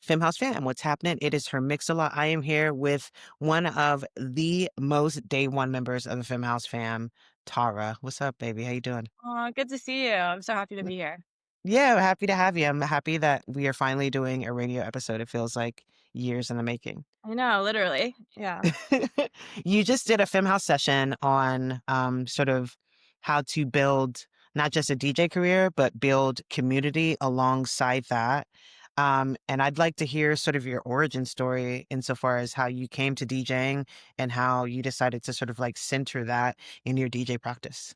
House Fam. What's happening? It is her Mix-a-Lot. I am here with one of the most day one members of the House Fam, Tara. What's up, baby? How you doing? Good to see you. I'm so happy to be here. Yeah, happy to have you. I'm happy that we are finally doing a radio episode. It feels like years in the making. I know, literally. Yeah. You just did a House session on sort of how to build not just a DJ career, but build community alongside that. And I'd like to hear sort of your origin story insofar as how you came to DJing and how you decided to sort of like center that in your DJ practice.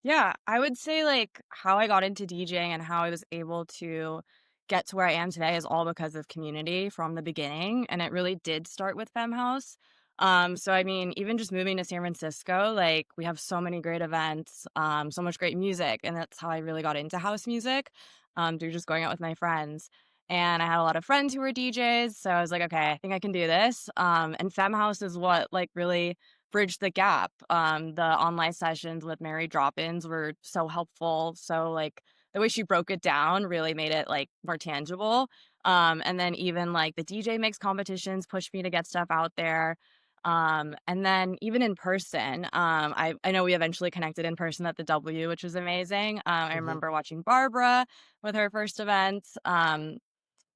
Yeah, I would say, like, how I got into DJing and how I was able to get to where I am today is all because of community from the beginning, and it really did start with Femme House. So I mean, even just moving to San Francisco, like, we have so many great events, so much great music, and that's how I really got into house music, through just going out with my friends. And I had a lot of friends who were DJs, so I was like, "Okay, I think I can do this." And Femme House is what, like, really bridge the gap. The online sessions with Mary Drop-ins were so helpful. So like the way she broke it down really made it like more tangible. And then even like the DJ mix competitions pushed me to get stuff out there. And then even in person, I know we eventually connected in person at the W, which was amazing. I Hmm. remember watching Barbara with her first event.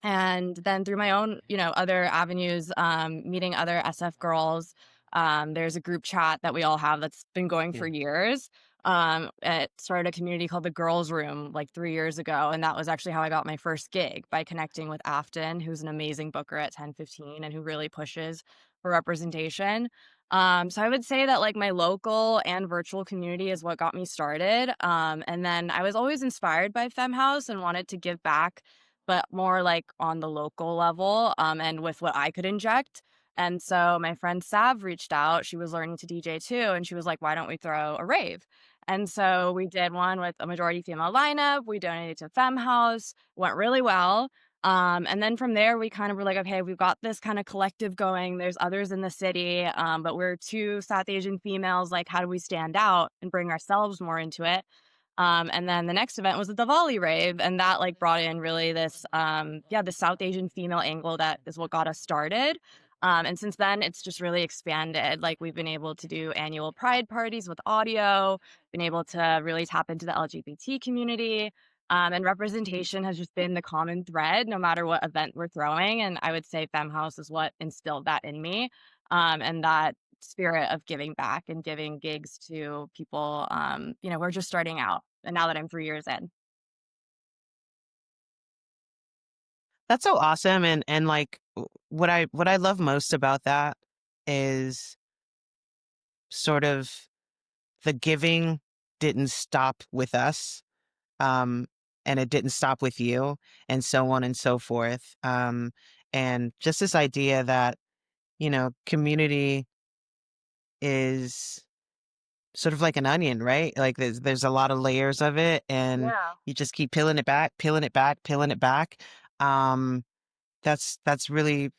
And then through my own, other avenues, meeting other SF girls, there's a group chat that we all have that's been going Yeah. for years. It started a community called the Girls Room like 3 years ago, and that was actually how I got my first gig by connecting with Afton, who's an amazing booker at 10:15 and who really pushes for representation. So I would say that like my local and virtual community is what got me started. And then I was always inspired by Femme House and wanted to give back but more like on the local level, and with what I could inject. And so my friend Sav reached out. She was learning to DJ too, and she was like, "Why don't we throw a rave?" And so we did one with a majority female lineup. We donated to Femme House, went really well. And then from there, we kind of were like, okay, we've got this kind of collective going. There's others in the city, but we're two South Asian females. Like, how do we stand out and bring ourselves more into it? And then the next event was the Diwali rave, and that like brought in really this, the South Asian female angle that is what got us started. And since then, it's just really expanded. Like we've been able to do annual pride parties with audio, been able to really tap into the LGBT community. And representation has just been the common thread, no matter what event we're throwing. And I would say Femme House is what instilled that in me. And that spirit of giving back and giving gigs to people, who are just starting out. And now that I'm 3 years in. That's so awesome. And like what I love most about that is sort of the giving didn't stop with us, um, and it didn't stop with you, and so on and so forth. And just this idea that, community is sort of like an onion, right? Like there's a lot of layers of it, and Yeah. you just keep peeling it back, peeling it back, peeling it back. Um, that's really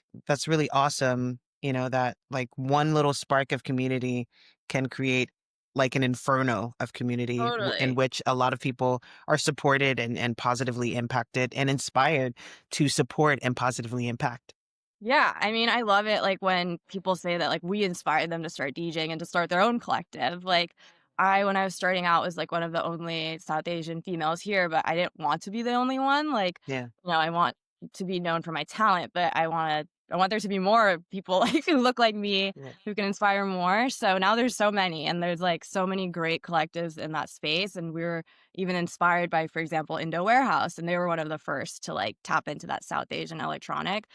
awesome, that like one little spark of community can create like an inferno of community in Totally. which a lot of people are supported and positively impacted and inspired to support and positively impact. Yeah, I mean, I love it, like, when people say that, like, we inspired them to start DJing and to start their own collective. Like, when I was starting out, was, like, one of the only South Asian females here, but I didn't want to be the only one. Like, Yeah. I want to be known for my talent, but I want there to be more people, like, who look like me, Yeah. who can inspire more. So now there's so many, and there's, like, so many great collectives in that space, and we were even inspired by, for example, Indo Warehouse, and they were one of the first to, like, tap into that South Asian electronic.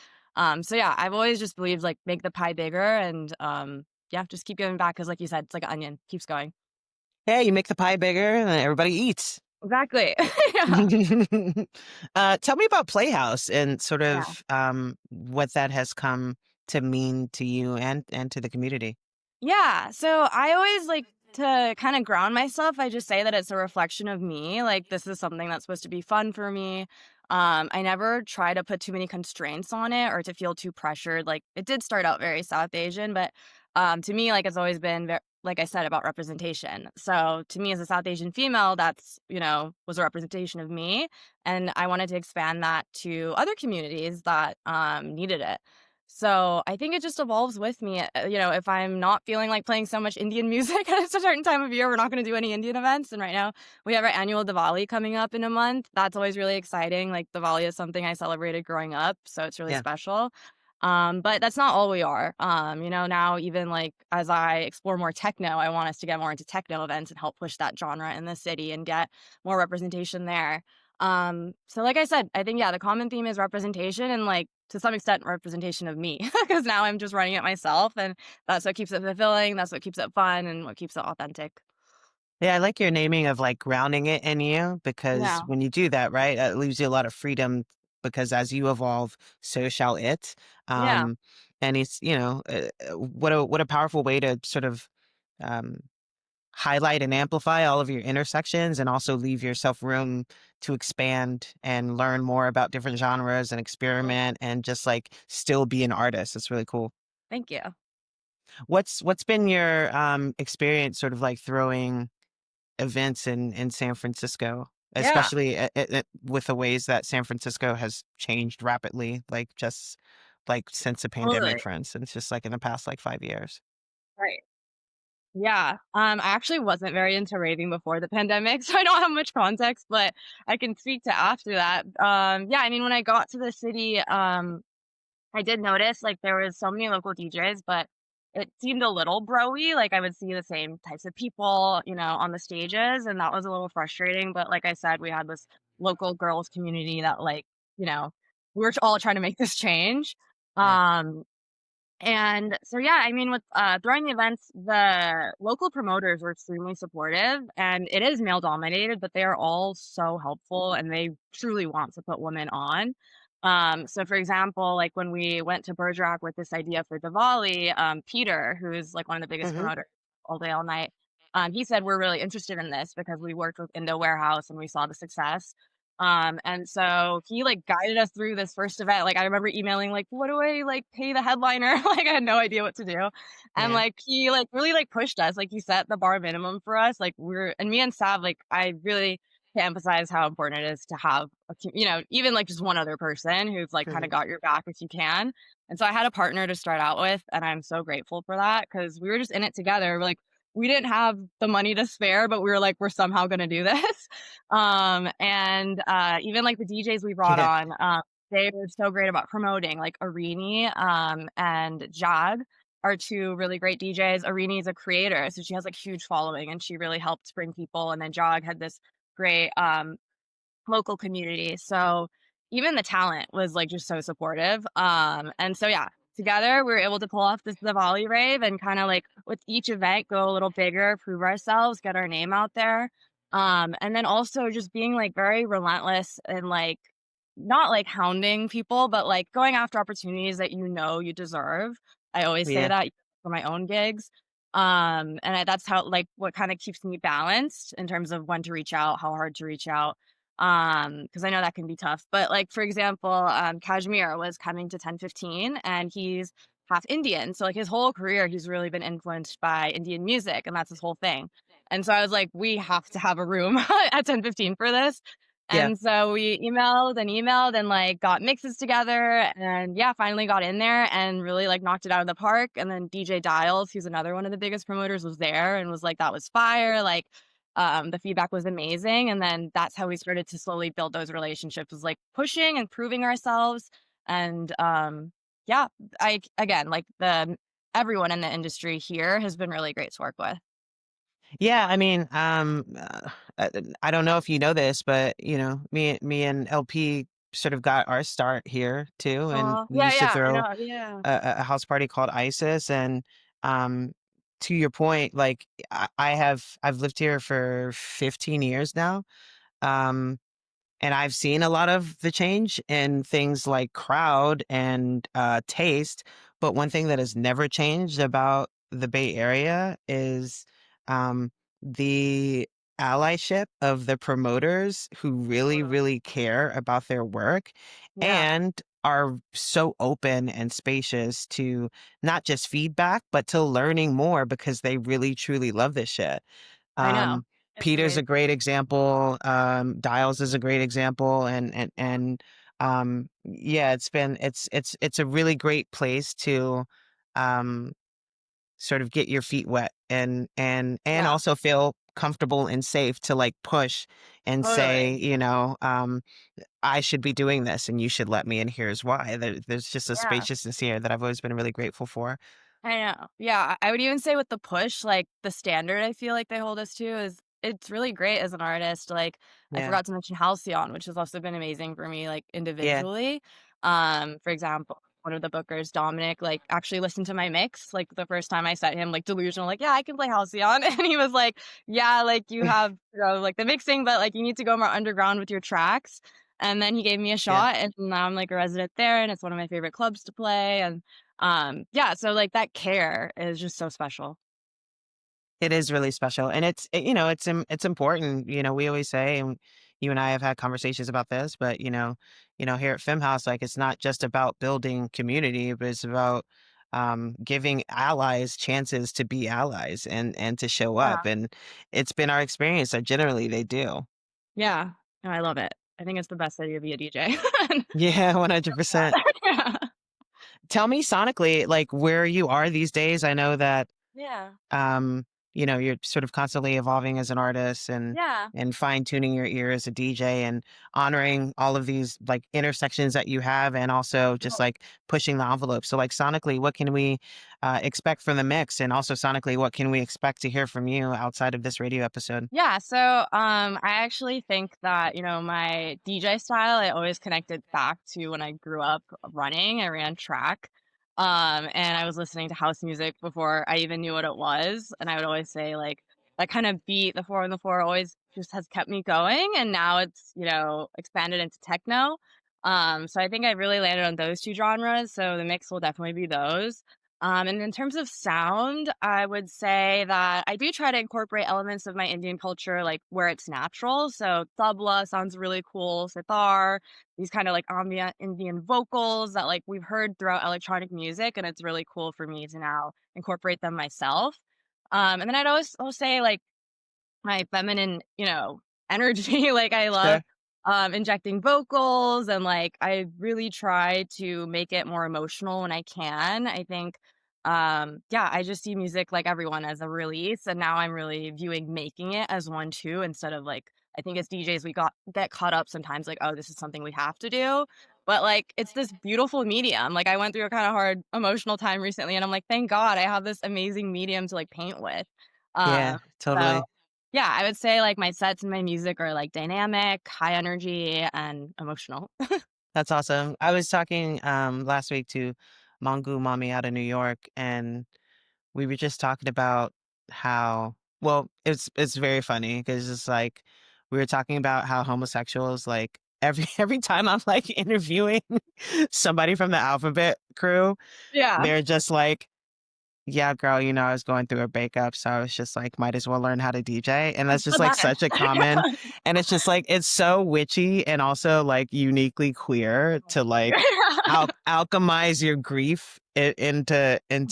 So yeah, I've always just believed like make the pie bigger and yeah, just keep giving back because like you said, it's like an onion, keeps going. Hey, you make the pie bigger and then everybody eats. Exactly. Yeah. Tell me about Playhouse and sort Yeah. of what that has come to mean to you and to the community. Yeah. So I always like to kind of ground myself. I just say that it's a reflection of me. Like this is something that's supposed to be fun for me. I never try to put too many constraints on it or to feel too pressured. Like it did start out very South Asian, but to me, like it's always been like I said, about representation. So to me as a South Asian female, that's, was a representation of me. And I wanted to expand that to other communities that needed it. So I think it just evolves with me. If I'm not feeling like playing so much Indian music at a certain time of year, we're not going to do any Indian events. And right now we have our annual Diwali coming up in a month. That's always really exciting. Like Diwali is something I celebrated growing up. So it's really Yeah. special. But that's not all we are. Now even like as I explore more techno, I want us to get more into techno events and help push that genre in the city and get more representation there. So like I said, I think yeah, the common theme is representation and like to some extent representation of me because now I'm just running it myself and that's what keeps it fulfilling, that's what keeps it fun and what keeps it authentic. Yeah, I like your naming of like grounding it in you because Yeah. when you do that, right, it leaves you a lot of freedom because as you evolve, so shall it. Yeah. Um, and it's, what a powerful way to sort of um, highlight and amplify all of your intersections and also leave yourself room to expand and learn more about different genres and experiment and just like still be an artist. It's really cool. Thank you. What's been your experience sort of like throwing events in San Francisco, Yeah. especially with the ways that San Francisco has changed rapidly, like just like since the pandemic, Totally. for instance, just like in the past like 5 years. Right. Yeah, I actually wasn't very into raving before the pandemic, so I don't have much context, but I can speak to after that. Yeah, I mean, when I got to the city, I did notice like there was so many local DJs, but it seemed a little broy. Like I would see the same types of people, on the stages, and that was a little frustrating. But like I said, we had this local girls community that you know, we were all trying to make this change. Yeah. Um, and so, yeah, I mean, with throwing the events, the local promoters were extremely supportive, and it is male dominated, but they are all so helpful, and they truly want to put women on. So, for example, like when we went to Bergerac with this idea for Diwali, Peter, who is like one of the biggest Hmm. promoters all day, all night, he said we're really interested in this because we worked with Indo Warehouse and we saw the success. And so he like guided us through this first event. Like I remember emailing like, what do I like pay the headliner? Like I had no idea what to do. And Yeah. like he like really like pushed us. Like he set the bar minimum for us. Like and me and Sav, like I really to emphasize how important it is to have even like just one other person who's like kind Hmm. of got your back if you can. And so I had a partner to start out with, and I'm so grateful for that because we were just in it together. Like we didn't have the money to spare, but we were like, we're somehow gonna do this. And even like the DJs we brought Yeah. on, they were so great about promoting, like Arini, and Jag are two really great DJs. Arini is a creator, so she has like huge following and she really helped bring people. And then Jag had this great local community. So even the talent was like just so supportive. And so yeah, together we were able to pull off this Diwali rave and kind of like with each event go a little bigger, prove ourselves, get our name out there. And then also just being like very relentless and like not like hounding people, but like going after opportunities that you deserve. I always say Yeah. that for my own gigs. That's how like what kind of keeps me balanced in terms of when to reach out, how hard to reach out. Because I know that can be tough. But like for example, Kashmir was coming to 1015 and he's half Indian. So like his whole career he's really been influenced by Indian music and that's his whole thing. And so I was like, we have to have a room at 1015 for this. Yeah. And so we emailed and like got mixes together and yeah, finally got in there and really like knocked it out of the park. And then DJ Dials, who's another one of the biggest promoters, was there and was like, that was fire. Like the feedback was amazing. And then that's how we started to slowly build those relationships, was like pushing and proving ourselves. And yeah, I again like the everyone in the industry here has been really great to work with. Yeah, I mean, I don't know if you know this, but me and LP sort of got our start here too, and Oh, we yeah, used to yeah, I throw know. Yeah. a house party called ISIS, and um, to your point, like I've lived here for 15 years now, um, and I've seen a lot of the change in things like crowd and taste. But one thing that has never changed about the Bay Area is um, the allyship of the promoters who really, Totally. really care about their work Yeah. and are so open and spacious to not just feedback, but to learning more because they really truly love this shit. I know. Um, It's Peter's a amazing. great example. Dials is a great example, yeah, it's a really great place to um, sort of get your feet wet and Yeah, also feel comfortable and safe to like push and totally. say, I should be doing this and you should let me, and here's why. There's just a Yeah. spaciousness here that I've always been really grateful for. I know. Yeah, I would even say with the push, like, the standard I feel like they hold us to is it's really great as an artist, like, I Yeah. forgot to mention Halcyon, which has also been amazing for me, like, Yeah. individually. For example, one of the bookers, Dominic, like, actually listened to my mix, like, the first time I sent him, like, delusional, like, "Yeah, I can play Halcyon," and he was like, "Yeah, like, you have, like, the mixing, but, like, you need to go more underground with your tracks." And then he gave me a Yeah. shot, and now I'm, like, a resident there, and it's one of my favorite clubs to play, and yeah, so, like, that care is just so special. It is really special, and it's important. We always say, and you and I have had conversations about this, but here at Femme House, like it's not just about building community, but it's about giving allies chances to be allies and to show Yeah. up. And it's been our experience that generally they do. Yeah. No, I love it. I think it's the best idea to be a DJ. Yeah, 100%. Yeah. Tell me sonically, like where you are these days. I know that Yeah. um, you're sort of constantly evolving as an artist Yeah. and fine tuning your ear as a DJ and honoring all of these like intersections that you have and also just Oh. like pushing the envelope. So like sonically, what can we expect from the mix? And also sonically, what can we expect to hear from you outside of this radio episode? Yeah, so, I actually think that, my DJ style, I always connected back to when I grew up running. I ran track, and I was listening to house music before I even knew what it was, and I would always say, like, that kind of beat, the 4 on the 4 always just has kept me going, and now it's, expanded into techno. So I think I really landed on those 2 genres, so the mix will definitely be those. And in terms of sound, I would say that I do try to incorporate elements of my Indian culture, like where it's natural. So tabla sounds really cool, sitar, these kind of like ambient Indian vocals that like we've heard throughout electronic music, and it's really cool for me to now incorporate them myself. And then I'd always say like my feminine, energy. Like I love Sure. injecting vocals and like I really try to make it more emotional when I can. I think yeah, I just see music like everyone as a release and now I'm really viewing making it as one too instead of like I think as DJs we got get caught up sometimes like oh this is something we have to do. But like it's this beautiful medium. Like I went through a kind of hard emotional time recently and I'm like thank God I have this amazing medium to like paint with. Yeah, Um so totally. yeah, I would say, like, my sets and my music are, like, dynamic, high energy, and emotional. That's awesome. I was talking last week to Mongu Mommy out of New York, and we were just talking about how it's very funny because it's like we were talking about how homosexuals like every time I'm like interviewing somebody from the alphabet crew, Yeah. they're just like, yeah, girl, I was going through a breakup, so I was just like, might as well learn how to DJ. And that's It's just the like best. such a common, and it's just like, it's so witchy and also like uniquely queer to like alchemize your grief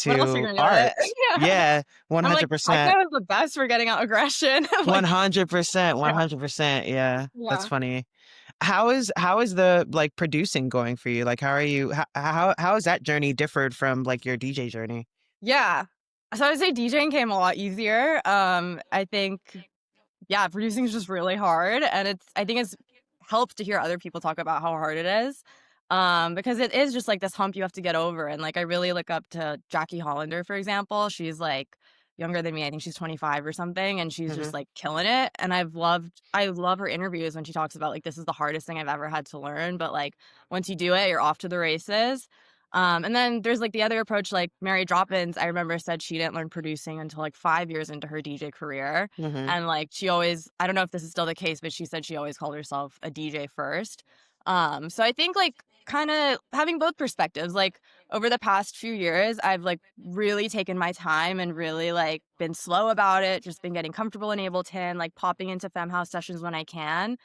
What else are you into gonna do with art. it? Yeah. Yeah, I'm like, I think 100%. I was the best for getting out aggression. Like 100%, yeah, 100%. Yeah, that's yeah. funny. How is the like producing going for you? Like, how are you? How has that journey differed from like your DJ journey? Yeah. So I would say DJing came a lot easier. I think yeah, producing is just really hard, and I think it's helps to hear other people talk about how hard it is, because it is just, like, this hump you have to get over, and, like, I really look up to Jackie Hollander, for example. She's, like, younger than me, I think she's 25 or something, and she's just, Hmm. like, killing it, and I love her interviews when she talks about, like, "This is the hardest thing I've ever had to learn," but, like, once you do it, you're off to the races. And then there's, like, the other approach, like, Mary Droppins, I remember said she didn't learn producing until, like, 5 years into her DJ career, Hmm. and, like, she always I don't know if this is still the case, but she said she always called herself a DJ first. So I think, like, kinda having both perspectives, like, over the past few years, I've, like, really taken my time and really, like, been slow about it, just been getting comfortable in Ableton, like, popping into Femme House sessions when I can.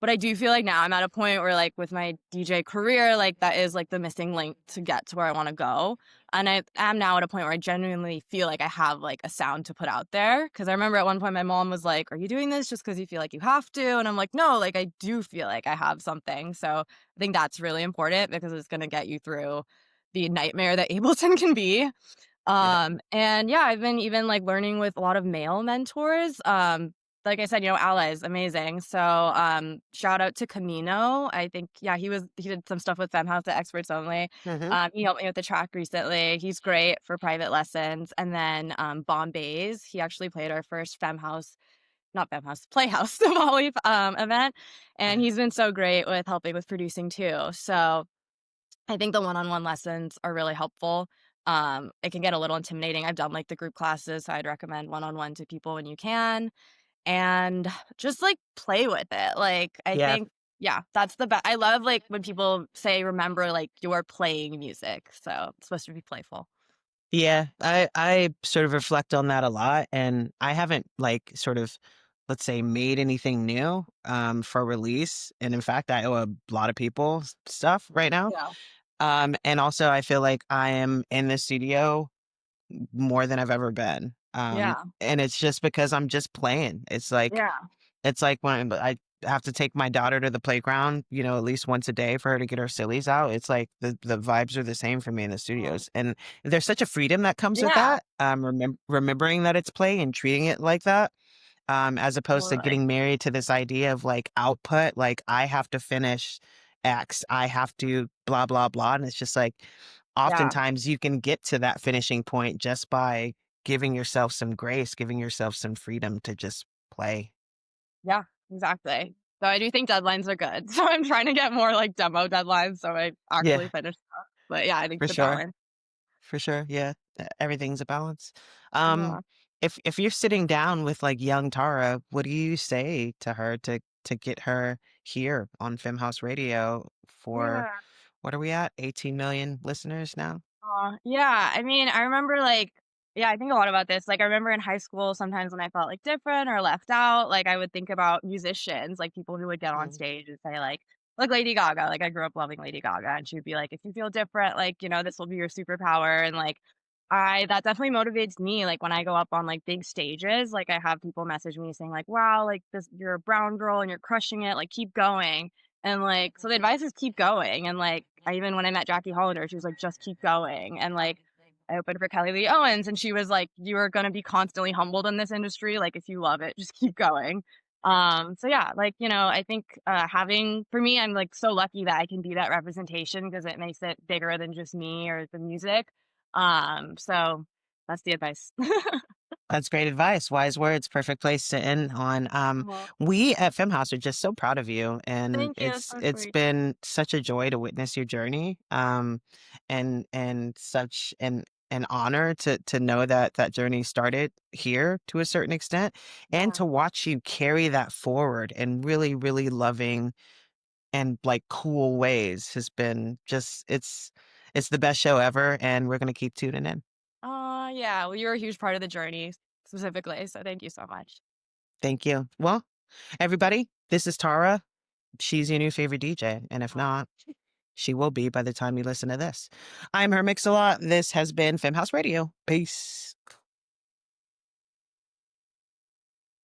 But I do feel like now I'm at a point where, like, with my DJ career, like, that is, like, the missing link to get to where I wanna go, and I am now at a point where I genuinely feel like I have, like, a sound to put out there. Because I remember at one point my mom was like, "Are you doing this just because you feel like you have to?" And I'm like, "No, like, I do feel like I have something." So, I think that's really important because it's gonna get you through the nightmare that Ableton can be. Yeah. And yeah, I've been even, like, learning with a lot of male mentors. Like I said, Ally is amazing. So, shout out to Camino. I think, yeah, he did some stuff with Femme House at Experts Only. Hmm. He helped me with the track recently. He's great for private lessons. And then, Bombay's, he actually played our first Femme House, not Femme House, Playhouse Volley, event, and he's been so great with helping with producing too. So I think the one-on-one lessons are really helpful. It can get a little intimidating. I've done, like, the group classes, so I'd recommend one-on-one to people when you can, and just, like, play with it. Like, I Yeah. think, yeah, that's the best. I love, like, when people say, "Remember, like, you're playing music," so it's supposed to be playful. Yeah, I sort of reflect on that a lot, and I haven't like sort of, let's say, made anything new for release. And in fact, I owe a lot of people stuff right now. Yeah. And also I feel like I am in the studio more than I've ever been. Yeah. And it's just because I'm just playing. Yeah. It's like when I have to take my daughter to the playground, at least once a day for her to get her sillies out. It's like the vibes are the same for me in the Mhm. studios, and there's such a freedom that comes with Yeah. that. Remembering that it's play and treating it like that, as opposed to Totally. getting married to this idea of like output. Like I have to finish X, I have to blah blah blah, and it's just like Yeah. oftentimes you can get to that finishing point just by giving yourself some grace, giving yourself some freedom to just play. Yeah, exactly. So I do think deadlines are good. So I'm trying to get more, like, demo deadlines so I Yeah, actually finish stuff. But yeah, I think for the sure. balance. For sure, yeah. Everything's a balance. Um, Yeah. if you're sitting down with, like, young Tara, what do you say to her to get her here on Femme House Radio for Yeah. what are we at? 18 million listeners now? Yeah, I mean, I remember, like, yeah, I think a lot about this. Like, I remember in high school, sometimes when I felt, like, different or left out, like, I would think about musicians, like, people who would get on Mhm. stage and say, like Lady Gaga. Like, I grew up loving Lady Gaga, and she would be like, "If you feel different, like, this will be your superpower." And, like, I that definitely motivates me, like, when I go up on, like, big stages, like, I have people message me saying, like, "Wow, like, this you're a brown girl and you're crushing it, like, keep going." And, like, so the advice is keep going. And, like, I even when I met Jackie Hollander, she was like, "Just keep going." And, like, I opened for Kelly Lee Owens, and she was like, "You are gonna be constantly humbled in this industry, like, if you love it, just keep going." So yeah, like, I think, having for me, I'm, like, so lucky that I can be that representation because it makes it bigger than just me or the music. So that's the advice. That's great advice. Wise words. Perfect place to end on. Well, We at FemHouse are just so proud of you, and thank you, it's so it's sweet. been such a joy to witness your journey. And such an honor to know that that journey started here to a certain extent, and Yeah. to watch you carry that forward in really, really loving and like cool ways has been just it's the best show ever, and we're gonna keep tuning in. Yeah, well, you're a huge part of the journey specifically, so thank you so much. Thank you. Well, everybody, this is Tara. She's your new favorite DJ, and if Aw. not, she will be by the time you listen to this. I'm her Mix-a-Lot. This has been Femhouse Radio. Peace.